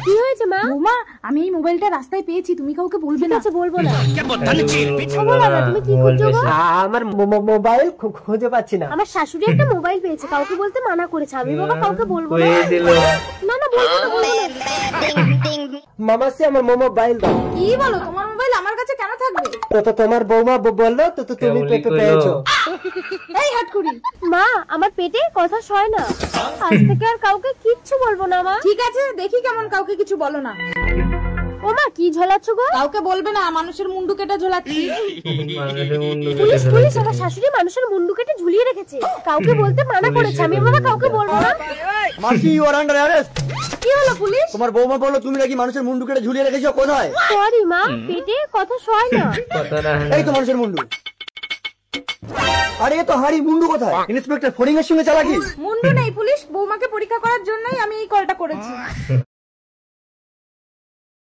কি হয়েছে মা? বৌমা, আমি এই মোবাইলটা রাস্তায় পেয়েছি, তুমি কাউকে বলবে না। আচ্ছা বলবো না। তুমি কি খুঁজছো গো? আমার মোবাইল খুঁজে পাচ্ছি না। আমার শাশুড়ি একটা মোবাইল পেয়েছে, কাউকে বলতে মানা করেছে। আমি বাবা কাউকে বলবো না। না না বলবো না, বলবো না। মামাসি আমার মোবাইল দাও। কি বলো, তোমার মোবাইল আমার কাছে কেন থাকবে? তো তোমার বৌমা বললো তো তুমি পেয়েছো। এই হাটকুড়ি, মা আমার পেটে কথা সয় না। আজ থেকে আর কাউকে কিচ্ছু বলবো না মা। ঠিক আছে, দেখি কেমন কাউকে কিছু বলো না। ও মা কি ঝোলাচ্ছ গো? কাউকে বলবে না, মানুষের মুন্ডু কেটে ঝোলাচ্ছি। পুলিশ পুলিশ, আমার শাশুড়ি মানুষের মুন্ডু কেটে ঝুলিয়ে রেখেছে, কাউকে বলতে মানা করেছে। আমি বাবা কাউকে বলবো না। মাসি, ইউ আর আন্ডার অ্যারেস্ট। কি হলো পুলিশ? তোমার বৌমা বললো তুমি নাকি মানুষের মুন্ডু কেটে ঝুলিয়ে রেখেছো, কোথায়? সরি মা, পেটে কথা সয় না। এই তো মানুষের মুন্ডু। আরে এ তো হাড়ি, মুন্ডু কোথায়? ইন্সপেক্টর ফড়িং এর সঙ্গে চালাকি? মুন্ডু নেই পুলিশ, বৌমাকে পরীক্ষা করার জন্যই আমি এই কলটা করেছি।